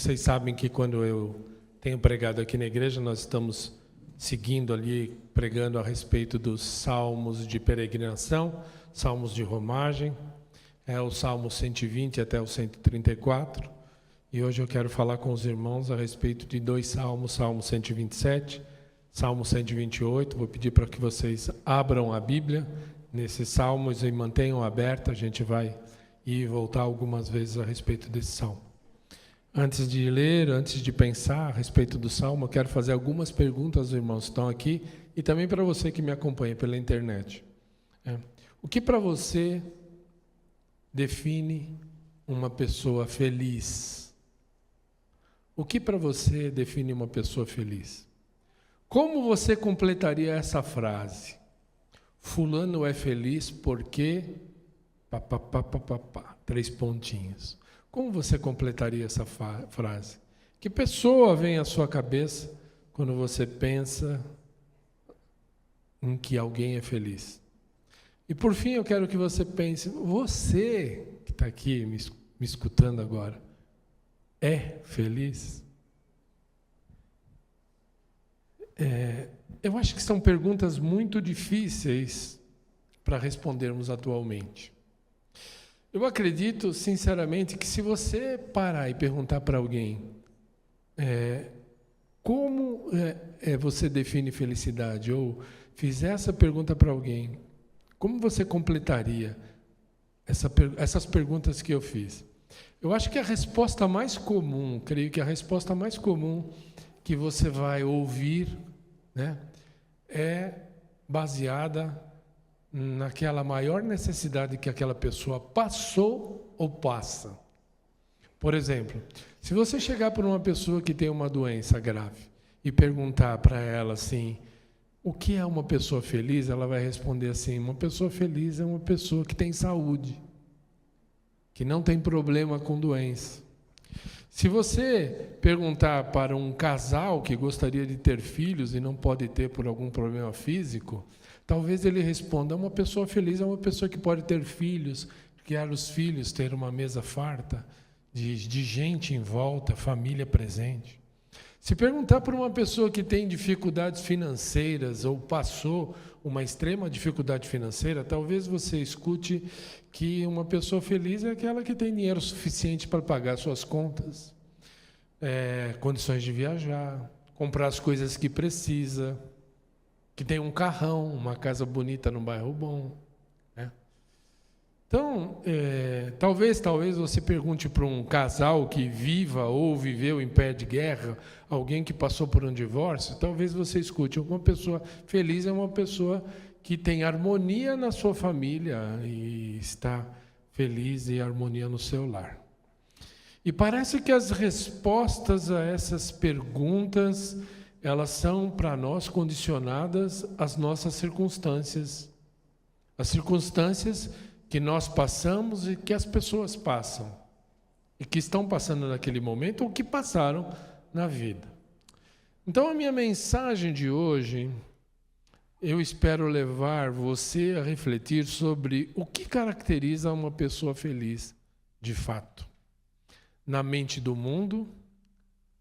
Vocês sabem que quando eu tenho pregado aqui na igreja, nós estamos seguindo ali, pregando a respeito dos salmos de peregrinação, salmos de romagem, o Salmo 120 até o 134. E hoje eu quero falar com os irmãos a respeito de dois salmos, Salmo 127, Salmo 128. Vou pedir para que vocês abram a Bíblia nesses salmos e mantenham aberta. A gente vai ir e voltar algumas vezes a respeito desse salmo. Antes de ler, antes de pensar a respeito do salmo, eu quero fazer algumas perguntas aos irmãos que estão aqui e também para você que me acompanha pela internet. O que para você define uma pessoa feliz? O que para você define uma pessoa feliz? Como você completaria essa frase? Fulano é feliz porque... Três pontinhos. Como você completaria essa frase? Que pessoa vem à sua cabeça quando você pensa em que alguém é feliz? E por fim, eu quero que você pense, você que está aqui me escutando agora, é feliz? Eu acho que são perguntas muito difíceis para respondermos atualmente. Eu acredito, sinceramente, que se você parar e perguntar para alguém como você define felicidade, ou fizer essa pergunta para alguém, como você completaria essas perguntas que eu fiz? Eu acho que a resposta mais comum, creio que a resposta mais comum que você vai ouvir, é baseada naquela maior necessidade que aquela pessoa passou ou passa. Por exemplo, se você chegar para uma pessoa que tem uma doença grave e perguntar para ela assim, o que é uma pessoa feliz? Ela vai responder assim, uma pessoa feliz é uma pessoa que tem saúde, que não tem problema com doença. Se você perguntar para um casal que gostaria de ter filhos e não pode ter por algum problema físico, talvez ele responda, uma pessoa feliz é uma pessoa que pode ter filhos, criar os filhos, ter uma mesa farta, de gente em volta, família presente. Se perguntar para uma pessoa que tem dificuldades financeiras ou passou uma extrema dificuldade financeira, talvez você escute que uma pessoa feliz é aquela que tem dinheiro suficiente para pagar suas contas, condições de viajar, comprar as coisas que precisa, que tem um carrão, uma casa bonita num bairro bom. Então, talvez você pergunte para um casal que viva ou viveu em pé de guerra, alguém que passou por um divórcio, talvez você escute, uma pessoa feliz é uma pessoa que tem harmonia na sua família e está feliz e harmonia no seu lar. E parece que as respostas a essas perguntas, elas são para nós condicionadas às nossas circunstâncias. As circunstâncias que nós passamos e que as pessoas passam. E que estão passando naquele momento ou que passaram na vida. Então a minha mensagem de hoje, eu espero levar você a refletir sobre o que caracteriza uma pessoa feliz de fato. Na mente do mundo,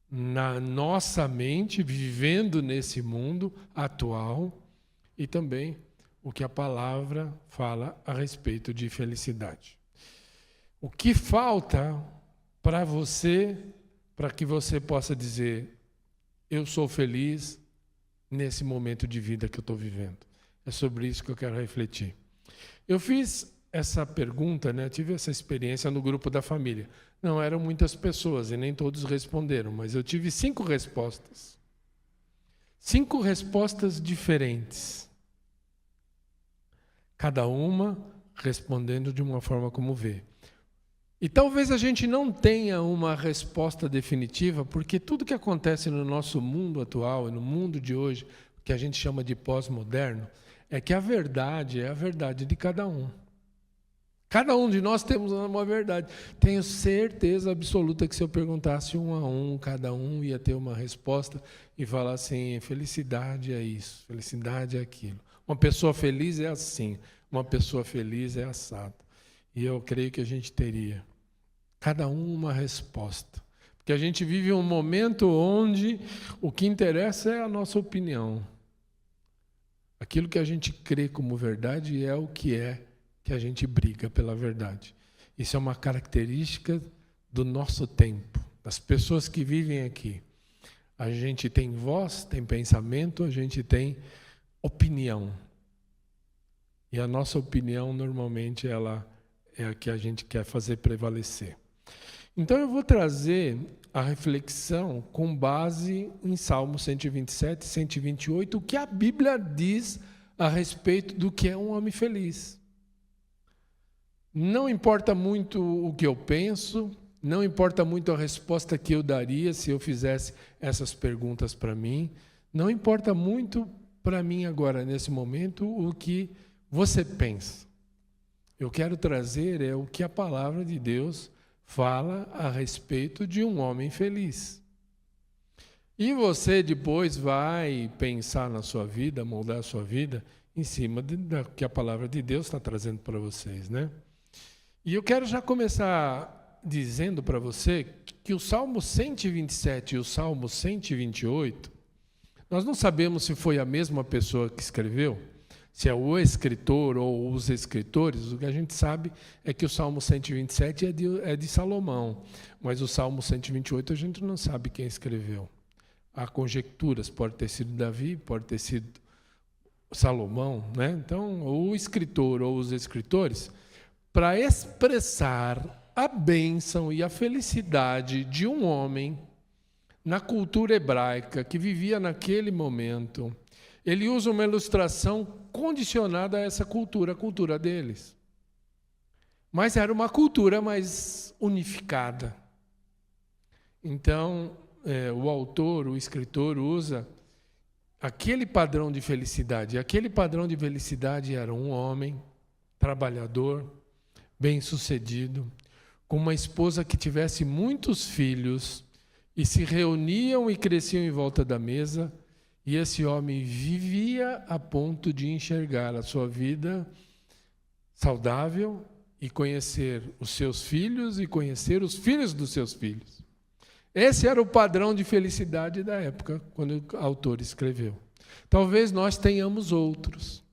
na nossa mente, vivendo nesse mundo atual, e também o que a palavra fala a respeito de felicidade. O que falta para você, para que você possa dizer, eu sou feliz nesse momento de vida que eu estou vivendo? É sobre isso que eu quero refletir. Eu fiz essa pergunta, tive essa experiência no grupo da família. Não eram muitas pessoas e nem todos responderam, mas eu tive 5 respostas. 5 respostas diferentes. Cada uma respondendo de uma forma como vê. E talvez a gente não tenha uma resposta definitiva, porque tudo que acontece no nosso mundo atual, no mundo de hoje, que a gente chama de pós-moderno, é que a verdade é a verdade de cada um. Cada um de nós temos uma verdade. Tenho certeza absoluta que se eu perguntasse um a um, cada um ia ter uma resposta e falar assim, felicidade é isso, felicidade é aquilo. Uma pessoa feliz é assim, uma pessoa feliz é assado. E eu creio que a gente teria, cada um uma resposta. Porque a gente vive um momento onde o que interessa é a nossa opinião. Aquilo que a gente crê como verdade é que a gente briga pela verdade. Isso é uma característica do nosso tempo, das pessoas que vivem aqui. A gente tem voz, tem pensamento, a gente tem opinião. E a nossa opinião, normalmente, ela é a que a gente quer fazer prevalecer. Então, eu vou trazer a reflexão com base em Salmo 127, 128, o que a Bíblia diz a respeito do que é um homem feliz. Não importa muito o que eu penso, não importa muito a resposta que eu daria se eu fizesse essas perguntas para mim, não importa muito para mim agora, nesse momento, o que você pensa. Eu quero trazer o que a palavra de Deus fala a respeito de um homem feliz. E você depois vai pensar na sua vida, moldar a sua vida em cima do que a palavra de Deus está trazendo para vocês, né? E eu quero já começar dizendo para você que o Salmo 127 e o Salmo 128, nós não sabemos se foi a mesma pessoa que escreveu, se é o escritor ou os escritores. O que a gente sabe é que o Salmo 127 é de Salomão, mas o Salmo 128 a gente não sabe quem escreveu. Há conjecturas, pode ter sido Davi, pode ter sido Salomão, né? Então, o escritor ou os escritores, para expressar a bênção e a felicidade de um homem na cultura hebraica que vivia naquele momento, ele usa uma ilustração condicionada a essa cultura, a cultura deles. Mas era uma cultura mais unificada. Então, o autor, o escritor, usa aquele padrão de felicidade. Aquele padrão de felicidade era um homem trabalhador, bem-sucedido, com uma esposa que tivesse muitos filhos e se reuniam e cresciam em volta da mesa. E esse homem vivia a ponto de enxergar a sua vida saudável e conhecer os seus filhos e conhecer os filhos dos seus filhos. Esse era o padrão de felicidade da época, quando o autor escreveu. Talvez nós tenhamos outros.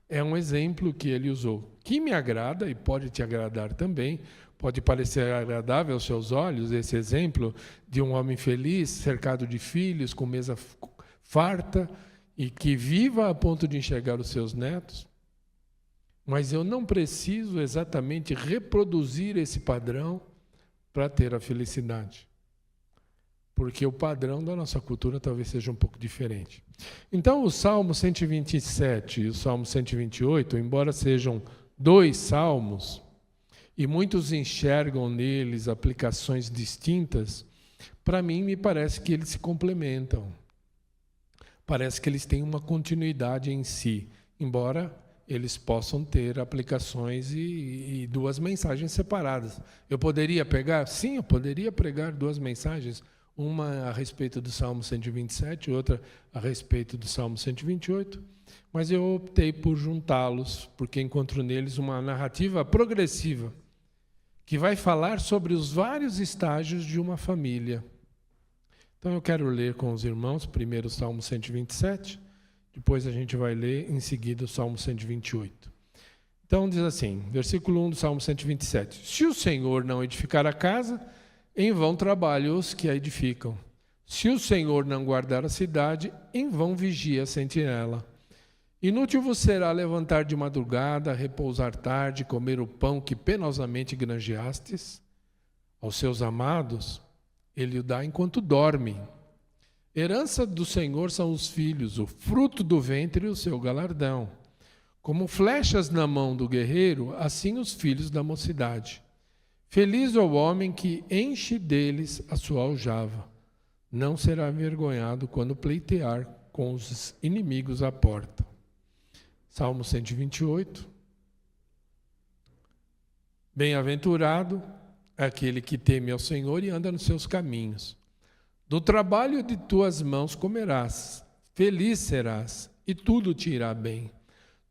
É um exemplo que ele usou, que me agrada e pode te agradar também. Pode parecer agradável aos seus olhos esse exemplo de um homem feliz, cercado de filhos, com mesa farta e que viva a ponto de enxergar os seus netos. Mas eu não preciso exatamente reproduzir esse padrão para ter a felicidade. Porque o padrão da nossa cultura talvez seja um pouco diferente. Então, o Salmo 127 e o Salmo 128, embora sejam dois salmos, e muitos enxergam neles aplicações distintas, para mim me parece que eles se complementam. Parece que eles têm uma continuidade em si, embora eles possam ter aplicações e duas mensagens separadas. Eu poderia pegar? Sim, eu poderia pregar duas mensagens, uma a respeito do Salmo 127, outra a respeito do Salmo 128, mas eu optei por juntá-los, porque encontro neles uma narrativa progressiva, que vai falar sobre os vários estágios de uma família. Então eu quero ler com os irmãos primeiro o Salmo 127, depois a gente vai ler em seguida o Salmo 128. Então diz assim, versículo 1 do Salmo 127. Se o Senhor não edificar a casa, em vão trabalham os que a edificam. Se o Senhor não guardar a cidade, em vão vigia a sentinela. Inútil vos será levantar de madrugada, repousar tarde, comer o pão que penosamente granjeastes. Aos seus amados, ele o dá enquanto dorme. Herança do Senhor são os filhos, o fruto do ventre e o seu galardão. Como flechas na mão do guerreiro, assim os filhos da mocidade. Feliz é o homem que enche deles a sua aljava. Não será envergonhado quando pleitear com os inimigos à porta. Salmo 128. Bem-aventurado aquele que teme ao Senhor e anda nos seus caminhos. Do trabalho de tuas mãos comerás, feliz serás, e tudo te irá bem.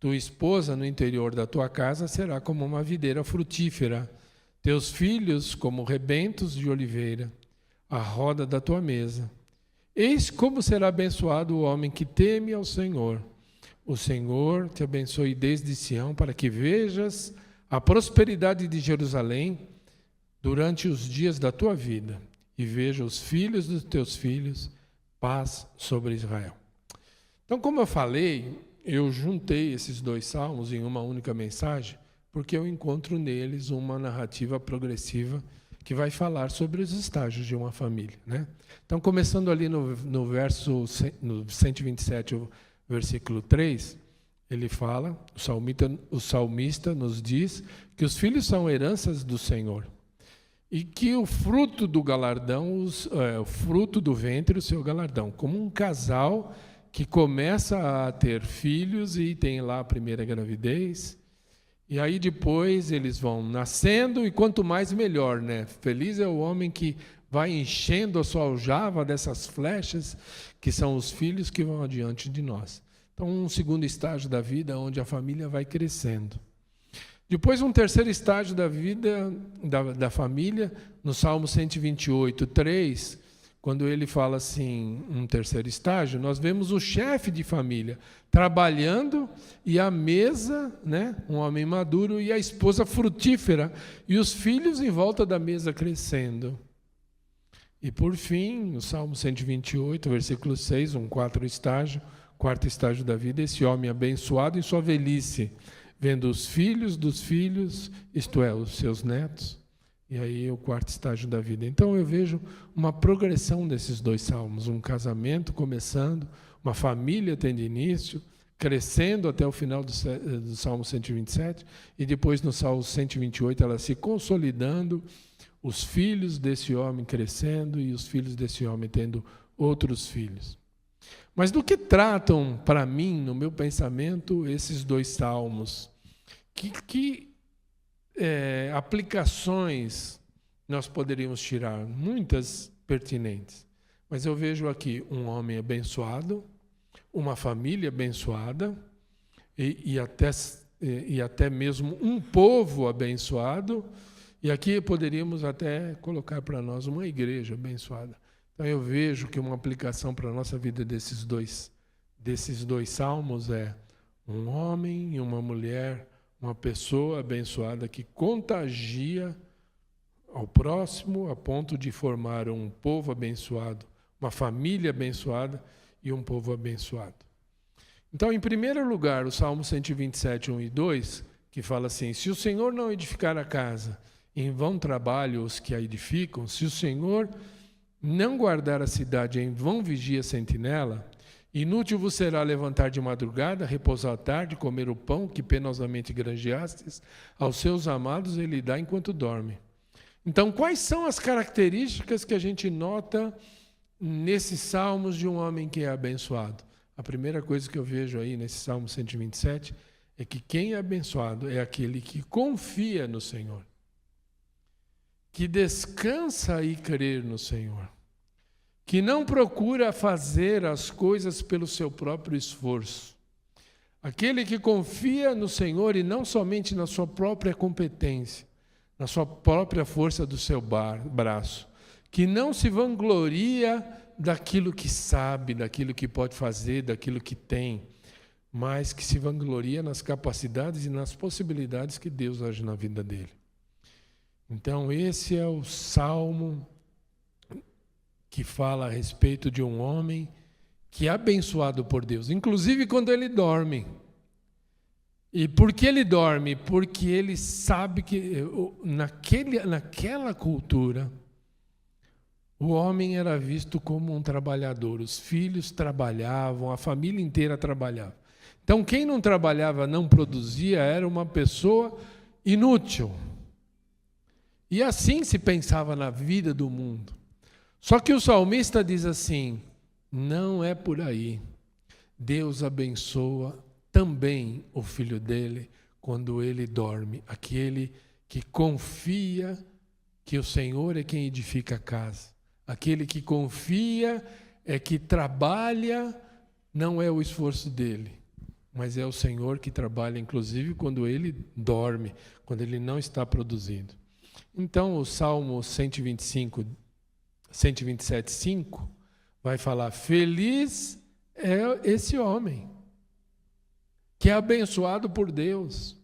Tua esposa no interior da tua casa será como uma videira frutífera, teus filhos como rebentos de oliveira. à roda da tua mesa. Eis como será abençoado o homem que teme ao Senhor. O Senhor te abençoe desde Sião, para que vejas a prosperidade de Jerusalém durante os dias da tua vida, e veja os filhos dos teus filhos, paz sobre Israel. Então, como eu falei, eu juntei esses dois salmos em uma única mensagem, porque eu encontro neles uma narrativa progressiva que vai falar sobre os estágios de uma família, né? Então, começando ali no verso no 127, o versículo 3, ele fala, o salmista nos diz que os filhos são heranças do Senhor e que o fruto do galardão, o fruto do ventre, o seu galardão, como um casal que começa a ter filhos e tem lá a primeira gravidez, e aí depois eles vão nascendo, e quanto mais melhor, né? Feliz é o homem que vai enchendo a sua aljava dessas flechas, que são os filhos que vão adiante de nós. Então, um segundo estágio da vida, onde a família vai crescendo. Depois, um terceiro estágio da vida, da família, no Salmo 128, 3, quando ele fala assim, um terceiro estágio, nós vemos o chefe de família trabalhando e a mesa, né, um homem maduro, e a esposa frutífera, e os filhos em volta da mesa crescendo. E por fim, no Salmo 128, versículo 6, quarto estágio da vida, esse homem abençoado em sua velhice, vendo os filhos dos filhos, isto é, os seus netos, e aí o quarto estágio da vida. Então eu vejo uma progressão desses dois salmos, um casamento começando, uma família tendo início, crescendo até o final do Salmo 127, e depois no Salmo 128 ela se consolidando, os filhos desse homem crescendo e os filhos desse homem tendo outros filhos. Mas do que tratam, para mim, no meu pensamento, esses dois salmos? Que aplicações nós poderíamos tirar? Muitas pertinentes. Mas eu vejo aqui um homem abençoado, uma família abençoada e até mesmo um povo abençoado. E aqui poderíamos até colocar para nós uma igreja abençoada. Então eu vejo que uma aplicação para a nossa vida desses dois salmos é um homem e uma mulher, uma pessoa abençoada que contagia ao próximo a ponto de formar um povo abençoado, uma família abençoada e um povo abençoado. Então, em primeiro lugar, o Salmo 127, 1 e 2, que fala assim: se o Senhor não edificar a casa, em vão trabalham os que a edificam, se o Senhor não guardar a cidade, em vão vigia a sentinela, inútil vos será levantar de madrugada, repousar à tarde, comer o pão que penosamente granjeastes, aos seus amados ele dá enquanto dorme. Então, quais são as características que a gente nota nesses salmos de um homem que é abençoado? A primeira coisa que eu vejo aí nesse Salmo 127 é que quem é abençoado é aquele que confia no Senhor, que descansa e crer no Senhor, que não procura fazer as coisas pelo seu próprio esforço. Aquele que confia no Senhor e não somente na sua própria competência, na sua própria força do seu braço, que não se vangloria daquilo que sabe, daquilo que pode fazer, daquilo que tem, mas que se vangloria nas capacidades e nas possibilidades que Deus age na vida dele. Então, esse é o salmo que fala a respeito de um homem que é abençoado por Deus, inclusive quando ele dorme. E por que ele dorme? Porque ele sabe que naquela cultura o homem era visto como um trabalhador, os filhos trabalhavam, a família inteira trabalhava. Então, quem não trabalhava, não produzia, era uma pessoa inútil. E assim se pensava na vida do mundo. Só que o salmista diz assim: não é por aí. Deus abençoa também o filho dele quando ele dorme, aquele que confia que o Senhor é quem edifica a casa, aquele que confia é que trabalha, não é o esforço dele, mas é o Senhor que trabalha, inclusive quando ele dorme, quando ele não está produzindo. Então, o Salmo 125, 127:5, vai falar: feliz é esse homem que é abençoado por Deus,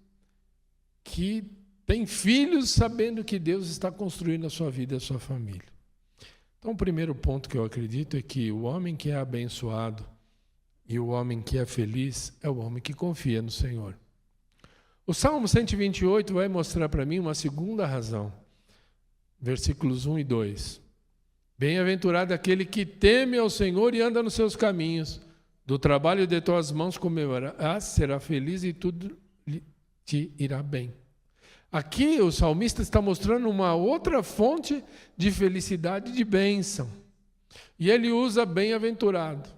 que tem filhos sabendo que Deus está construindo a sua vida e a sua família. Então, o primeiro ponto que eu acredito é que o homem que é abençoado e o homem que é feliz é o homem que confia no Senhor. O Salmo 128 vai mostrar para mim uma segunda razão. Versículos 1 e 2. Bem-aventurado aquele que teme ao Senhor e anda nos seus caminhos. Do trabalho de tuas mãos comerás, será feliz e tudo te irá bem. Aqui o salmista está mostrando uma outra fonte de felicidade e de bênção. E ele usa bem-aventurado.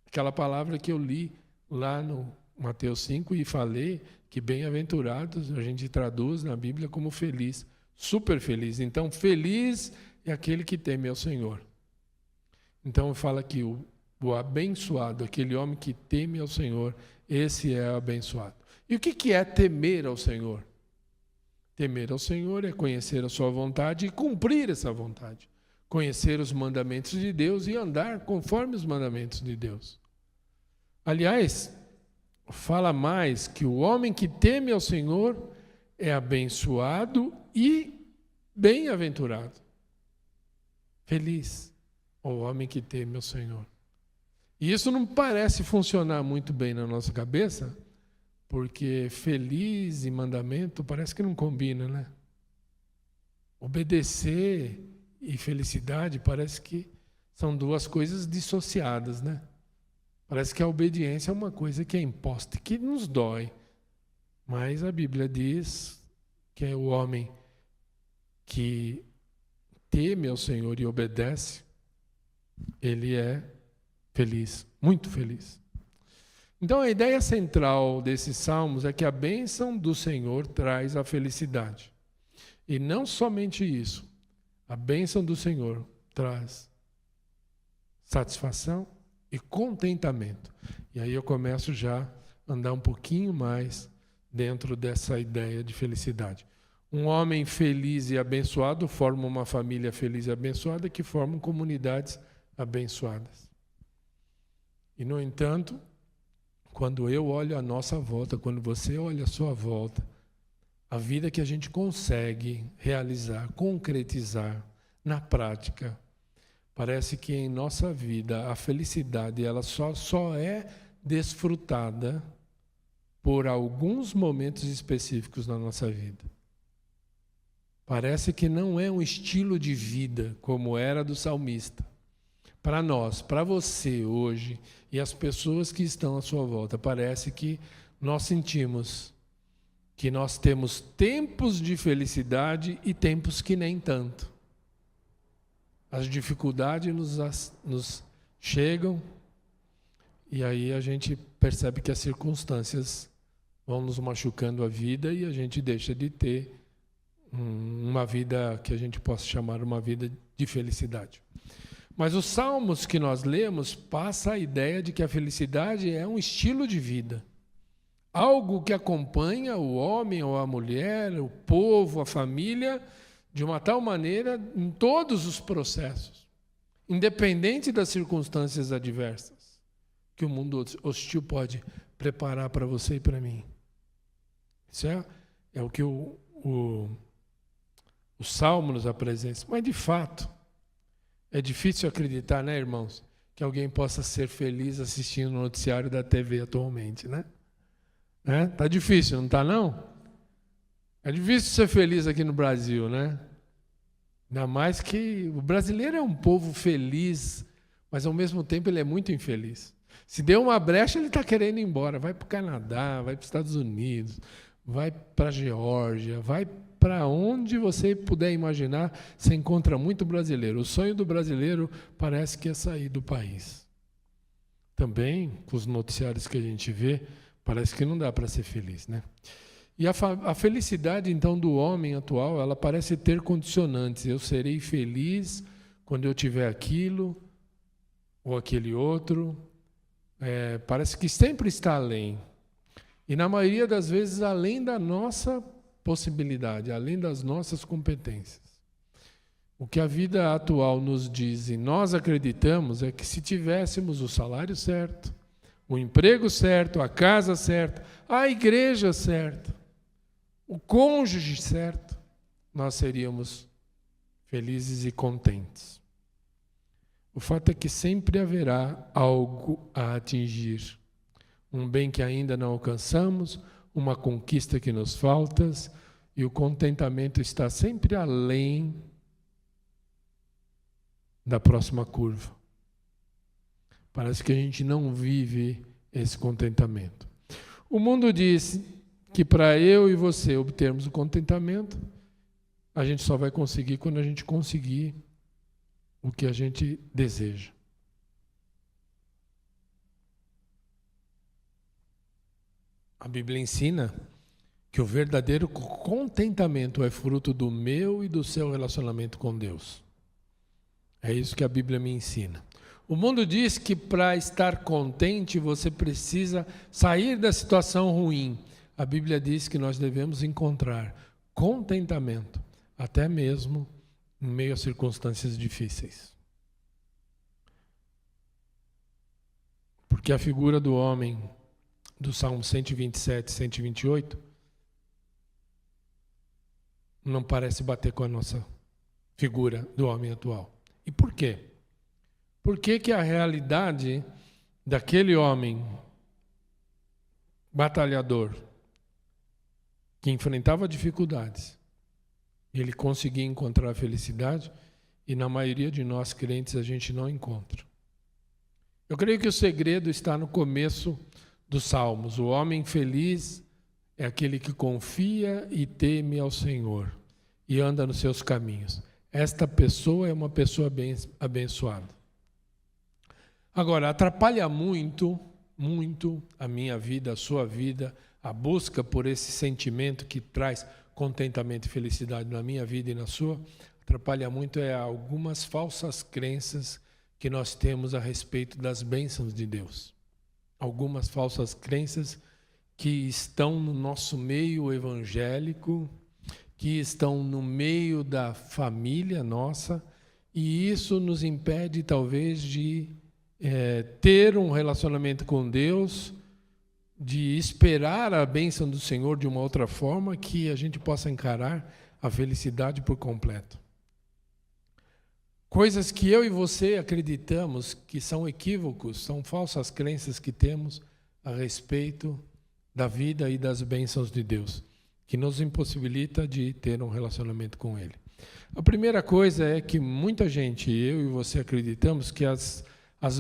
Aquela palavra que eu li lá no Mateus 5 e falei que bem-aventurados a gente traduz na Bíblia como feliz, super feliz. Então, feliz é aquele que teme ao Senhor. Então, fala que o abençoado, aquele homem que teme ao Senhor, esse é abençoado. E o que é temer ao Senhor? Temer ao Senhor é conhecer a sua vontade e cumprir essa vontade. Conhecer os mandamentos de Deus e andar conforme os mandamentos de Deus. Aliás, fala mais que o homem que teme ao Senhor é abençoado e bem-aventurado. Feliz o homem que teme ao Senhor. E isso não parece funcionar muito bem na nossa cabeça, porque feliz e mandamento parece que não combina, né? Obedecer e felicidade parece que são duas coisas dissociadas, né? Parece que a obediência é uma coisa que é imposta, que nos dói. Mas a Bíblia diz que é o homem que teme ao Senhor e obedece, ele é feliz, muito feliz. Então a ideia central desses salmos é que a bênção do Senhor traz a felicidade. E não somente isso, a bênção do Senhor traz satisfação e contentamento. E aí eu começo já a andar um pouquinho mais dentro dessa ideia de felicidade. Um homem feliz e abençoado forma uma família feliz e abençoada que formam comunidades abençoadas. E, no entanto, quando eu olho a nossa volta, quando você olha a sua volta, a vida que a gente consegue realizar, concretizar na prática, parece que em nossa vida a felicidade ela só é desfrutada por alguns momentos específicos na nossa vida. Parece que não é um estilo de vida como era do salmista. Para nós, para você hoje e as pessoas que estão à sua volta, parece que nós sentimos que nós temos tempos de felicidade e tempos que nem tanto. As dificuldades nos chegam e aí a gente percebe que as circunstâncias vão nos machucando a vida e a gente deixa de ter uma vida que a gente possa chamar uma vida de felicidade. Mas os salmos que nós lemos passa a ideia de que a felicidade é um estilo de vida. Algo que acompanha o homem ou a mulher, o povo, a família, de uma tal maneira em todos os processos, independente das circunstâncias adversas que o mundo hostil pode preparar para você e para mim. Isso é o que o Salmo nos apresenta. Mas, de fato, é difícil acreditar, né, irmãos, que alguém possa ser feliz assistindo o noticiário da TV atualmente, né? Tá difícil, não tá, não? É difícil ser feliz aqui no Brasil, né? Ainda mais que o brasileiro é um povo feliz, mas, ao mesmo tempo, ele é muito infeliz. Se deu uma brecha, ele está querendo ir embora. Vai para o Canadá, vai para os Estados Unidos, vai para a Geórgia, vai para onde você puder imaginar, você encontra muito brasileiro. O sonho do brasileiro parece que é sair do país. Também, com os noticiários que a gente vê, parece que não dá para ser feliz, né? E a felicidade, então, do homem atual, ela parece ter condicionantes. Eu serei feliz quando eu tiver aquilo ou aquele outro. Parece que sempre está além. E, na maioria das vezes, além da nossa possibilidade, além das nossas competências. O que a vida atual nos diz e nós acreditamos é que se tivéssemos o salário certo, o emprego certo, a casa certa, a igreja certa, o cônjuge certo, nós seríamos felizes e contentes. O fato é que sempre haverá algo a atingir. Um bem que ainda não alcançamos, uma conquista que nos falta, e o contentamento está sempre além da próxima curva. Parece que a gente não vive esse contentamento. O mundo diz que para eu e você obtermos o contentamento, a gente só vai conseguir quando a gente conseguir o que a gente deseja. A Bíblia ensina que o verdadeiro contentamento é fruto do meu e do seu relacionamento com Deus. É isso que a Bíblia me ensina. O mundo diz que para estar contente você precisa sair da situação ruim. A Bíblia diz que nós devemos encontrar contentamento, até mesmo em meio a circunstâncias difíceis. Porque a figura do homem do Salmo 127, 128, não parece bater com a nossa figura do homem atual. E por quê? Por que a realidade daquele homem batalhador, que enfrentava dificuldades, ele conseguia encontrar a felicidade, e na maioria de nós crentes a gente não encontra. Eu creio que o segredo está no começo dos Salmos. O homem feliz é aquele que confia e teme ao Senhor e anda nos seus caminhos. Esta pessoa é uma pessoa bem abençoada. Agora, atrapalha muito a minha vida, a sua vida, a busca por esse sentimento que traz contentamento e felicidade na minha vida e na sua. Atrapalha muito algumas falsas crenças que nós temos a respeito das bênçãos de Deus. Algumas falsas crenças que estão no nosso meio evangélico, que estão no meio da família nossa, e isso nos impede, talvez, de ter um relacionamento com Deus, de esperar a bênção do Senhor de uma outra forma, que a gente possa encarar a felicidade por completo. Coisas que eu e você acreditamos que são equívocos, são falsas crenças que temos a respeito da vida e das bênçãos de Deus, que nos impossibilita de ter um relacionamento com Ele. A primeira coisa é que muita gente, eu e você, acreditamos que as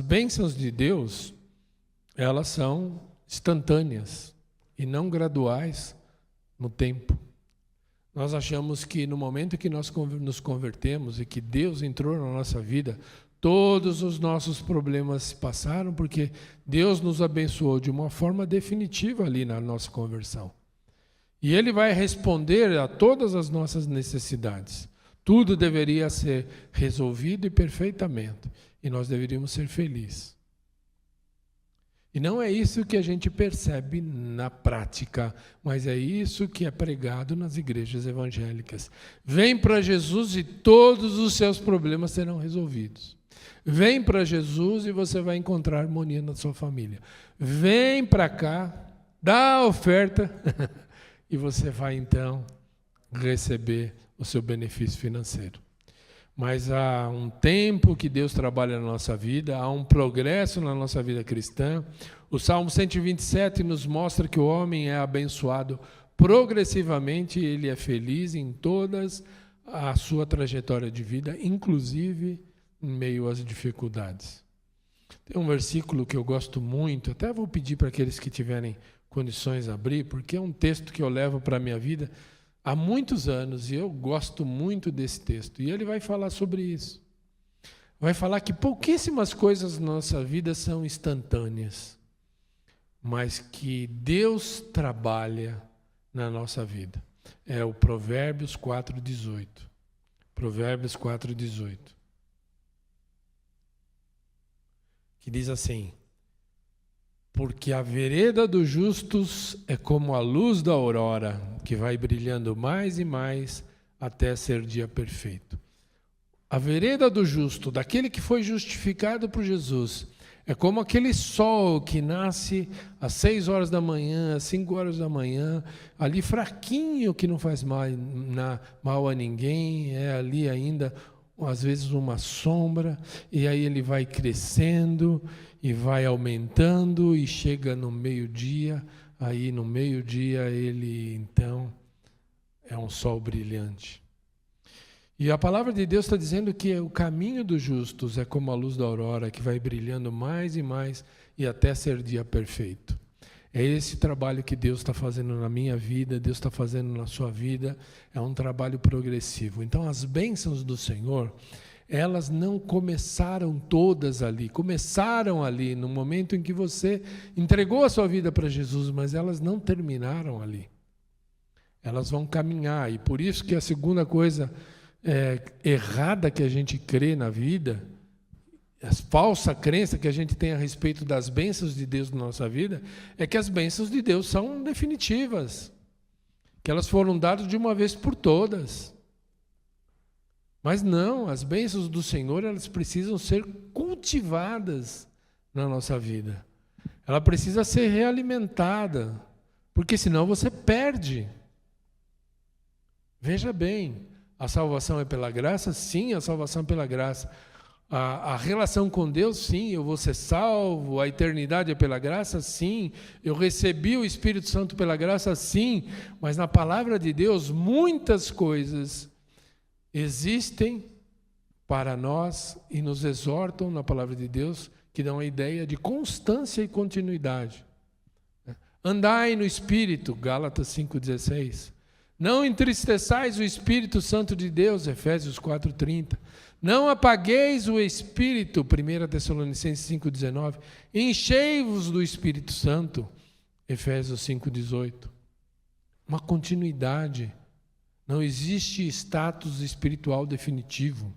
bênçãos de Deus, elas são instantâneas e não graduais no tempo. Nós achamos que no momento que nós nos convertemos e que Deus entrou na nossa vida, todos os nossos problemas se passaram, porque Deus nos abençoou de uma forma definitiva ali na nossa conversão. E Ele vai responder a todas as nossas necessidades. Tudo deveria ser resolvido e perfeitamente. E nós deveríamos ser felizes. E não é isso que a gente percebe na prática, mas é isso que é pregado nas igrejas evangélicas. Vem para Jesus e todos os seus problemas serão resolvidos. Vem para Jesus e você vai encontrar harmonia na sua família. Vem para cá, dá a oferta e você vai então receber o seu benefício financeiro. Mas há um tempo que Deus trabalha na nossa vida, há um progresso na nossa vida cristã. O Salmo 127 nos mostra que o homem é abençoado progressivamente, ele é feliz em todas a sua trajetória de vida, inclusive em meio às dificuldades. Tem um versículo que eu gosto muito, até vou pedir para aqueles que tiverem condições de abrir, porque é um texto que eu levo para a minha vida há muitos anos, e eu gosto muito desse texto. E ele vai falar sobre isso. Vai falar que pouquíssimas coisas na nossa vida são instantâneas, mas que Deus trabalha na nossa vida. É o Provérbios 4,18. Provérbios 4,18. Que diz assim: porque a vereda dos justos é como a luz da aurora, que vai brilhando mais e mais até ser dia perfeito. A vereda do justo, daquele que foi justificado por Jesus, é como aquele sol que nasce às 6 horas da manhã, às 5 horas da manhã, ali fraquinho, que não faz mal a ninguém, é ali ainda, às vezes, uma sombra, e aí ele vai crescendo e vai aumentando e chega no meio-dia, aí no meio-dia ele, então, é um sol brilhante. E a palavra de Deus está dizendo que o caminho dos justos é como a luz da aurora, que vai brilhando mais e mais e até ser dia perfeito. É esse trabalho que Deus está fazendo na minha vida, Deus está fazendo na sua vida, é um trabalho progressivo. Então, as bênçãos do Senhor, elas não começaram todas ali, começaram ali no momento em que você entregou a sua vida para Jesus, mas elas não terminaram ali. Elas vão caminhar, e por isso que a segunda coisa errada que a gente crê na vida, a falsa crença que a gente tem a respeito das bênçãos de Deus na nossa vida, é que as bênçãos de Deus são definitivas, que elas foram dadas de uma vez por todas. Mas não, as bênçãos do Senhor, elas precisam ser cultivadas na nossa vida. Ela precisa ser realimentada, porque senão você perde. Veja bem, a salvação é pela graça? Sim, a salvação é pela graça. A relação com Deus? Sim, eu vou ser salvo. A eternidade é pela graça? Sim. Eu recebi o Espírito Santo pela graça? Sim. Mas na palavra de Deus, muitas coisas existem para nós e nos exortam na palavra de Deus, que dão a ideia de constância e continuidade. Andai no Espírito, Gálatas 5,16. Não entristeçais o Espírito Santo de Deus, Efésios 4,30. Não apagueis o Espírito, 1 Tessalonicenses 5,19. Enchei-vos do Espírito Santo, Efésios 5,18. Uma continuidade. Não existe status espiritual definitivo.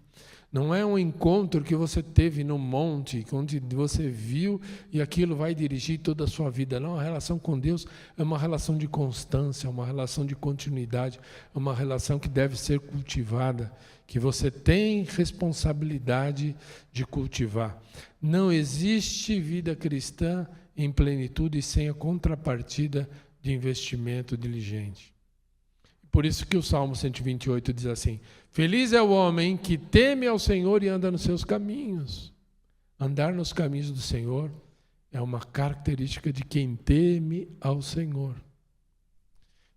Não é um encontro que você teve no monte, onde você viu e aquilo vai dirigir toda a sua vida. Não, a relação com Deus é uma relação de constância, uma relação de continuidade, uma relação que deve ser cultivada, que você tem responsabilidade de cultivar. Não existe vida cristã em plenitude sem a contrapartida de investimento diligente. Por isso que o Salmo 128 diz assim: feliz é o homem que teme ao Senhor e anda nos seus caminhos. Andar nos caminhos do Senhor é uma característica de quem teme ao Senhor.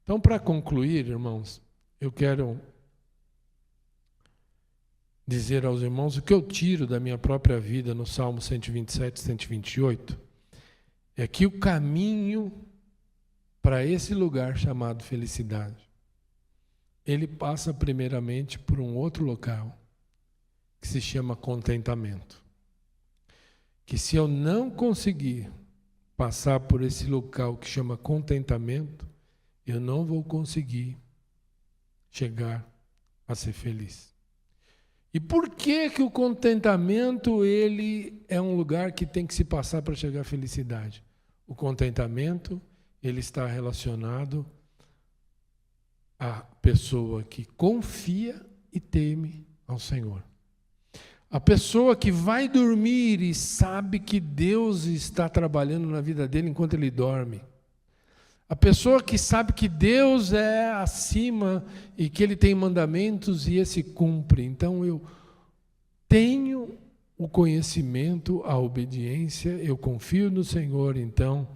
Então, para concluir, irmãos, eu quero dizer aos irmãos o que eu tiro da minha própria vida no Salmo 127, 128, é que o caminho para esse lugar chamado felicidade, ele passa primeiramente por um outro local, que se chama contentamento. Que se eu não conseguir passar por esse local que chama contentamento, eu não vou conseguir chegar a ser feliz. E por que que o contentamento ele é um lugar que tem que se passar para chegar à felicidade? O contentamento ele está relacionado a pessoa que confia e teme ao Senhor. A pessoa que vai dormir e sabe que Deus está trabalhando na vida dele enquanto ele dorme. A pessoa que sabe que Deus é acima e que Ele tem mandamentos e esse cumpre. Então eu tenho o conhecimento, a obediência, eu confio no Senhor, então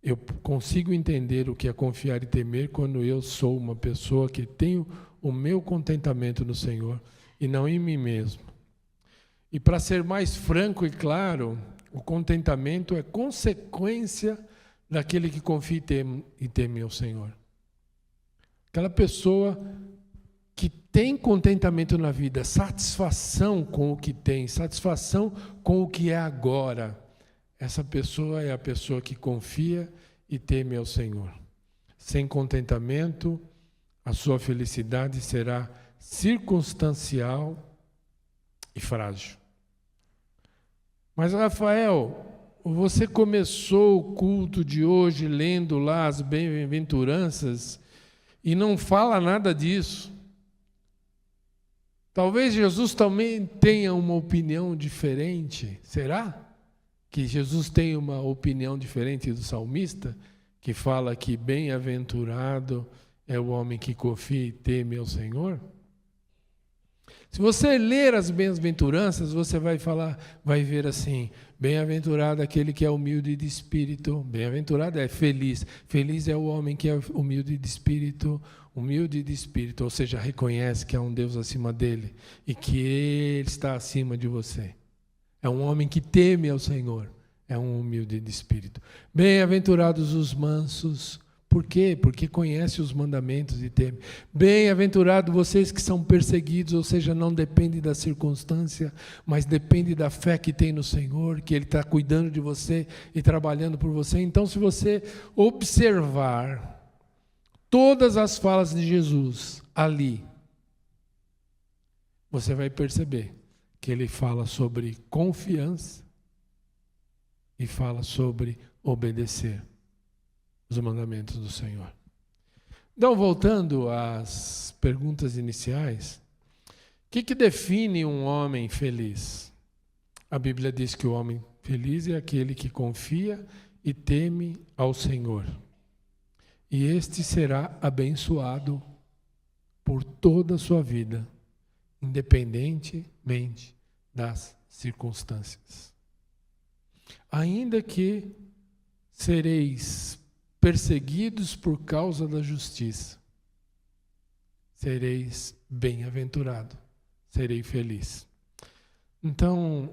eu consigo entender o que é confiar e temer quando eu sou uma pessoa que tenho o meu contentamento no Senhor e não em mim mesmo. E para ser mais franco e claro, o contentamento é consequência daquele que confia e teme ao Senhor. Aquela pessoa que tem contentamento na vida, satisfação com o que tem, satisfação com o que é agora. Essa pessoa é a pessoa que confia e teme ao Senhor. Sem contentamento, a sua felicidade será circunstancial e frágil. Mas, Rafael, você começou o culto de hoje lendo lá as bem-aventuranças e não fala nada disso. Talvez Jesus também tenha uma opinião diferente. Será que Jesus tem uma opinião diferente do salmista, que fala que bem-aventurado é o homem que confia e teme ao Senhor? Se você ler as bem-aventuranças, você vai ver assim: bem-aventurado aquele que é humilde de espírito. Bem-aventurado é feliz. Feliz é o homem que é humilde de espírito. Humilde de espírito, ou seja, reconhece que há um Deus acima dele e que ele está acima de você. É um homem que teme ao Senhor. É um humilde de espírito. Bem-aventurados os mansos. Por quê? Porque conhece os mandamentos e teme. Bem-aventurados vocês que são perseguidos, ou seja, não depende da circunstância, mas depende da fé que tem no Senhor, que Ele está cuidando de você e trabalhando por você. Então, se você observar todas as falas de Jesus ali, você vai perceber que Ele fala sobre confiança e fala sobre obedecer os mandamentos do Senhor. Então, voltando às perguntas iniciais, o que define um homem feliz? A Bíblia diz que o homem feliz é aquele que confia e teme ao Senhor. E este será abençoado por toda a sua vida, independentemente das circunstâncias. Ainda que sereis perseguidos por causa da justiça, sereis bem-aventurado, serei feliz. Então,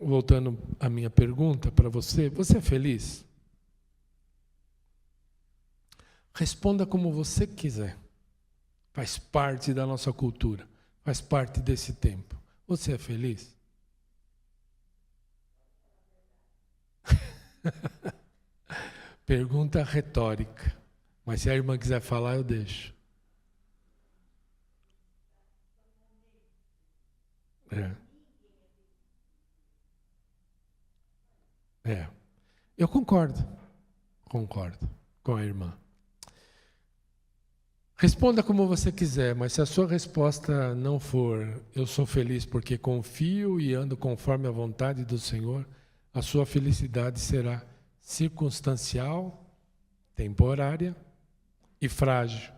voltando à minha pergunta para você, você é feliz? Responda como você quiser. Faz parte da nossa cultura, faz parte desse tempo. Você é feliz? Pergunta retórica. Mas se a irmã quiser falar, eu deixo. Eu concordo com a irmã. Responda como você quiser, mas se a sua resposta não for eu sou feliz porque confio e ando conforme a vontade do Senhor, a sua felicidade será circunstancial, temporária e frágil.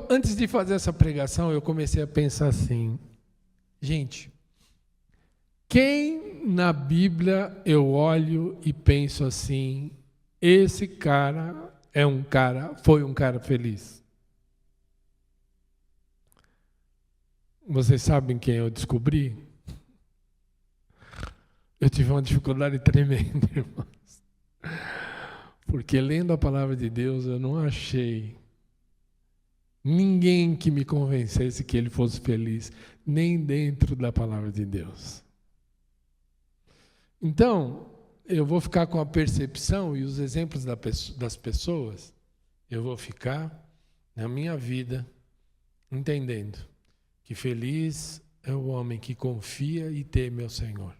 Antes de fazer essa pregação, eu comecei a pensar assim, gente, quem na Bíblia eu olho e penso assim, esse cara foi um cara feliz? Vocês sabem quem eu descobri? Eu tive uma dificuldade tremenda, irmãos. Porque lendo a palavra de Deus, eu não achei ninguém que me convencesse que ele fosse feliz, nem dentro da palavra de Deus. Então, eu vou ficar com a percepção e os exemplos das pessoas, eu vou ficar na minha vida entendendo que feliz é o homem que confia e teme ao Senhor.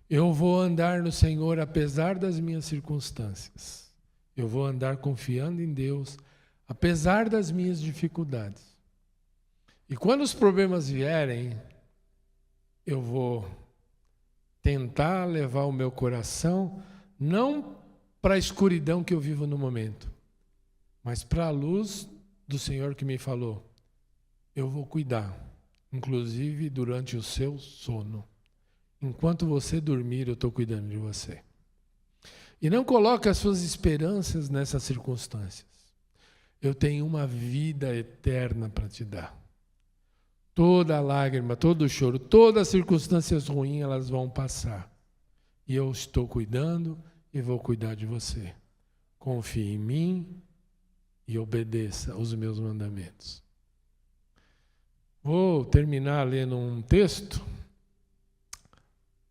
Eu vou andar no Senhor apesar das minhas circunstâncias. Eu vou andar confiando em Deus apesar das minhas dificuldades. E quando os problemas vierem, eu vou tentar levar o meu coração não para a escuridão que eu vivo no momento, mas para a luz do Senhor que me falou. Eu vou cuidar, inclusive durante o seu sono. Enquanto você dormir, eu estou cuidando de você. E não coloque as suas esperanças nessas circunstâncias. Eu tenho uma vida eterna para te dar. Toda lágrima, todo choro, todas as circunstâncias ruins, elas vão passar. E eu estou cuidando e vou cuidar de você. Confie em mim e obedeça os meus mandamentos. Vou terminar lendo um texto.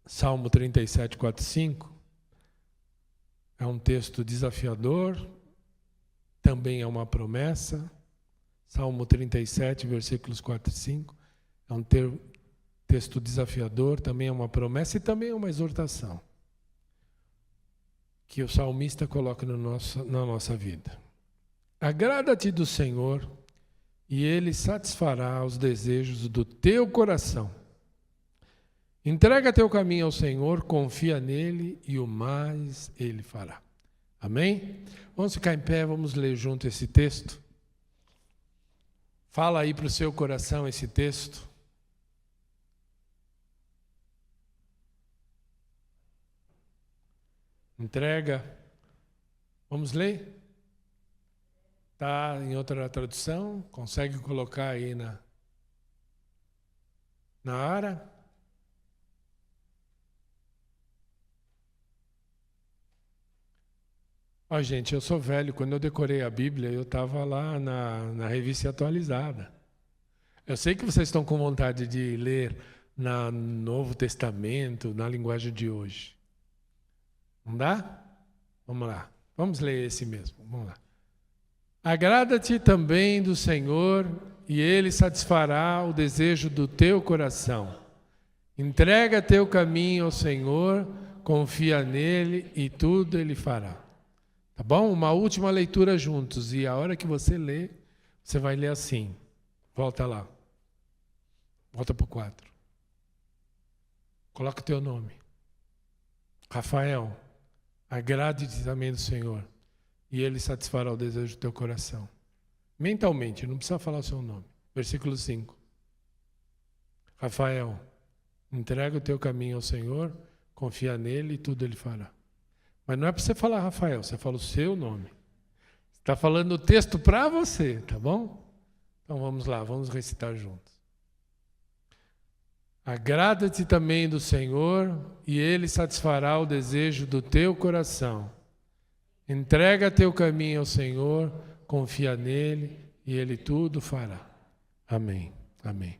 Salmo 37, 4, 5. É um texto desafiador. Também é uma promessa. Salmo 37, versículos 4 e 5. É um texto desafiador, também é uma promessa e também é uma exortação que o salmista coloca na nossa vida. Agrada-te do Senhor e Ele satisfará os desejos do teu coração. Entrega teu caminho ao Senhor, confia nele e o mais Ele fará. Amém? Vamos ficar em pé, vamos ler junto esse texto. Fala aí para o seu coração esse texto. Entrega. Vamos ler? Está em outra tradução? Consegue colocar aí na área? Ó, gente, eu sou velho. Quando eu decorei a Bíblia, eu estava lá na revista atualizada. Eu sei que vocês estão com vontade de ler no Novo Testamento, na linguagem de hoje. Não dá? Vamos lá. Vamos ler esse mesmo. Vamos lá. Agrada-te também do Senhor, e Ele satisfará o desejo do teu coração. Entrega teu caminho ao Senhor, confia nele e tudo Ele fará. Tá bom? Uma última leitura juntos. E a hora que você lê, você vai ler assim. Volta lá. Volta para o 4. Coloca o teu nome. Rafael, agrade-te também do Senhor, e Ele satisfará o desejo do teu coração. Mentalmente, não precisa falar o seu nome. Versículo 5. Rafael, entrega o teu caminho ao Senhor, confia nele e tudo Ele fará. Mas não é para você falar Rafael, você fala o seu nome. Está falando o texto para você, tá bom? Então vamos lá, vamos recitar juntos. Agrada-te também do Senhor, e Ele satisfará o desejo do teu coração. Entrega teu caminho ao Senhor, confia nele, e Ele tudo fará. Amém. Amém.